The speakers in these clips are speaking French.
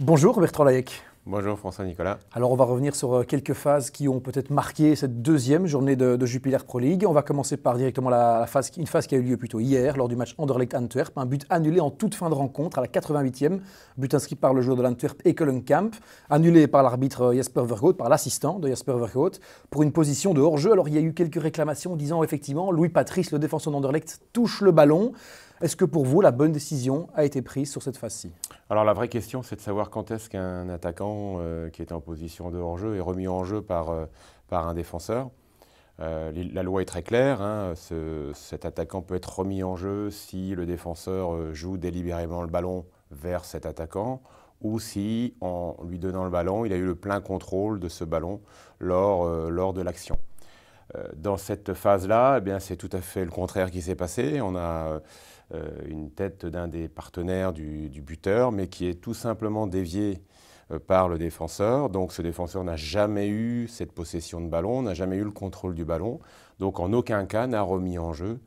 Bonjour Bertrand Layec. Bonjour François Nicolas. Alors on va revenir sur quelques phases qui ont peut-être marqué cette deuxième journée de Jupiler Pro League. On va commencer par directement une phase qui a eu lieu plutôt hier lors du match Anderlecht-Antwerp. Un but annulé en toute fin de rencontre à la 88e. But inscrit par le joueur de l'Antwerp Ekelenkamp. Annulé par l'arbitre Jasper Vergoot, par l'assistant de Jasper Vergoot, pour une position de hors-jeu. Alors il y a eu quelques réclamations disant effectivement Louis Patrice, le défenseur d'Anderlecht, touche le ballon. Est-ce que pour vous, la bonne décision a été prise sur cette phase-ci? Alors la vraie question, c'est de savoir quand est-ce qu'un attaquant qui est en position de hors-jeu est remis en jeu par un défenseur. La loi est très claire, hein, cet attaquant peut être remis en jeu si le défenseur joue délibérément le ballon vers cet attaquant ou si, en lui donnant le ballon, il a eu le plein contrôle de ce ballon lors de l'action. Dans cette phase-là, eh bien, c'est tout à fait le contraire qui s'est passé. On a une tête d'un des partenaires du buteur, mais qui est tout simplement déviée par le défenseur. Donc ce défenseur n'a jamais eu cette possession de ballon, n'a jamais eu le contrôle du ballon. Donc en aucun cas n'a remis en jeu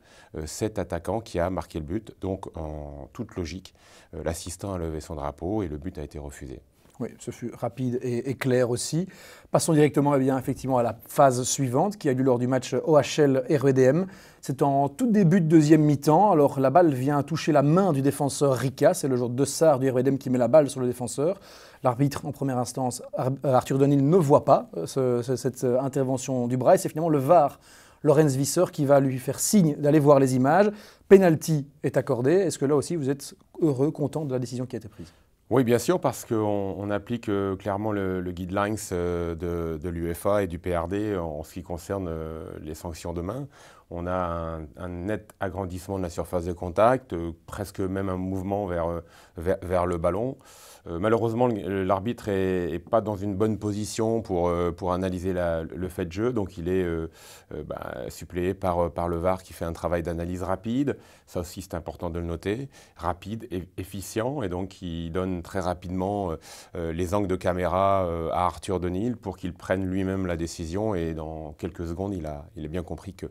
cet attaquant qui a marqué le but. Donc en toute logique, l'assistant a levé son drapeau et le but a été refusé. Oui, ce fut rapide et clair aussi. Passons directement effectivement à la phase suivante qui a lieu lors du match OHL-REDM. C'est en tout début de deuxième mi-temps. Alors la balle vient toucher la main du défenseur Rika. C'est le joueur de Sarre du REDM qui met la balle sur le défenseur. L'arbitre, en première instance, Arthur Denil, ne voit pas cette intervention du bras. Et c'est finalement le VAR, Lorenz Visser, qui va lui faire signe d'aller voir les images. Penalty est accordé. Est-ce que là aussi vous êtes heureux, content de la décision qui a été prise ? Oui, bien sûr, parce qu'on applique clairement le guidelines de l'UEFA et du PRD en ce qui concerne les sanctions de main. On a un net agrandissement de la surface de contact, presque même un mouvement vers le ballon. Malheureusement, l'arbitre n'est pas dans une bonne position pour analyser le fait de jeu, donc il est suppléé par le VAR qui fait un travail d'analyse rapide. Ça aussi, c'est important de le noter, rapide et efficient, et donc qui donne très rapidement les angles de caméra à Arthur Denil pour qu'il prenne lui-même la décision, et dans quelques secondes, il a bien compris que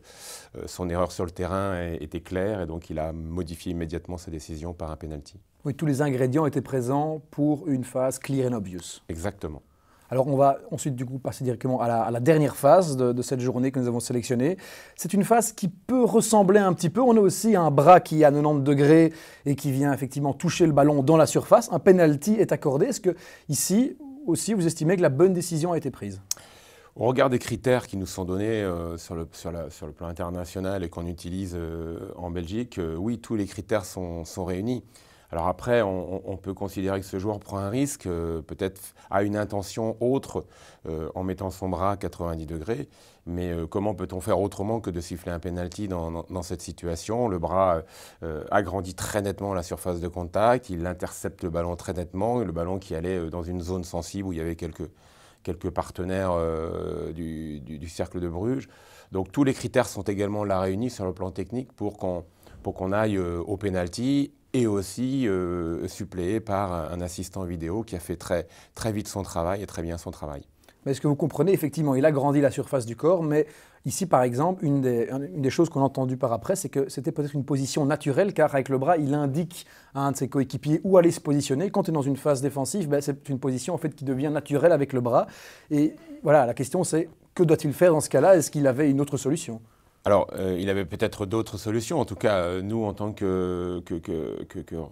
son erreur sur le terrain était claire, et donc il a modifié immédiatement sa décision par un penalty. Oui, tous les ingrédients étaient présents pour une phase clear and obvious. Exactement. Alors on va ensuite du coup passer directement à la dernière phase de cette journée que nous avons sélectionnée. C'est une phase qui peut ressembler un petit peu. On a aussi un bras qui est à 90 degrés et qui vient effectivement toucher le ballon dans la surface. Un penalty est accordé. Est-ce que ici aussi vous estimez que la bonne décision a été prise ? Au regard des critères qui nous sont donnés sur le plan international et qu'on utilise en Belgique, oui, tous les critères sont réunis. Alors après, on peut considérer que ce joueur prend un risque, peut-être a une intention autre en mettant son bras à 90 degrés. Mais comment peut-on faire autrement que de siffler un penalty dans cette situation? Le bras agrandit très nettement la surface de contact, il intercepte le ballon très nettement, le ballon qui allait dans une zone sensible où il y avait quelques partenaires du cercle de Bruges. Donc tous les critères sont également là réunis sur le plan technique pour qu'on aille au penalty, et aussi suppléé par un assistant vidéo qui a fait très, très vite son travail et très bien son travail. Mais est-ce que vous comprenez, effectivement, il agrandit la surface du corps, mais ici, par exemple, une des choses qu'on a entendues par après, c'est que c'était peut-être une position naturelle, car avec le bras, il indique à un de ses coéquipiers où aller se positionner. Quand tu es dans une phase défensive, c'est une position en fait, qui devient naturelle avec le bras. Et voilà, la question c'est, que doit-il faire dans ce cas-là? Est-ce qu'il avait une autre solution? Alors, il avait peut-être d'autres solutions. En tout cas, nous, en tant que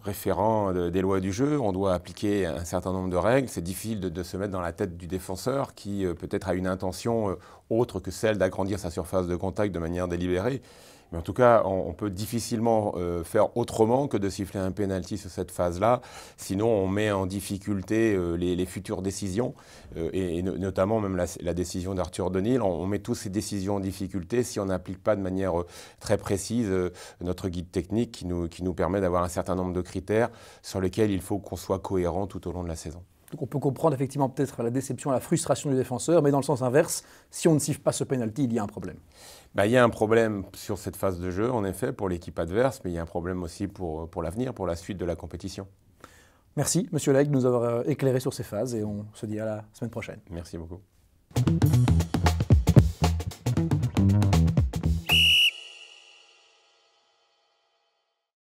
référents des lois du jeu, on doit appliquer un certain nombre de règles. C'est difficile de se mettre dans la tête du défenseur qui peut-être a une intention autre que celle d'agrandir sa surface de contact de manière délibérée. Mais en tout cas, on peut difficilement faire autrement que de siffler un penalty sur cette phase-là. Sinon, on met en difficulté les futures décisions, et notamment même la décision d'Arthur Denil. On met toutes ces décisions en difficulté si on n'applique pas de manière très précise notre guide technique qui nous permet d'avoir un certain nombre de critères sur lesquels il faut qu'on soit cohérent tout au long de la saison. Donc on peut comprendre effectivement peut-être la déception, la frustration du défenseur, mais dans le sens inverse, si on ne siffle pas ce penalty, il y a un problème. Il y a un problème sur cette phase de jeu, en effet, pour l'équipe adverse, mais il y a un problème aussi pour l'avenir, pour la suite de la compétition. Merci, Monsieur Layec, de nous avoir éclairé sur ces phases, et on se dit à la semaine prochaine. Merci beaucoup.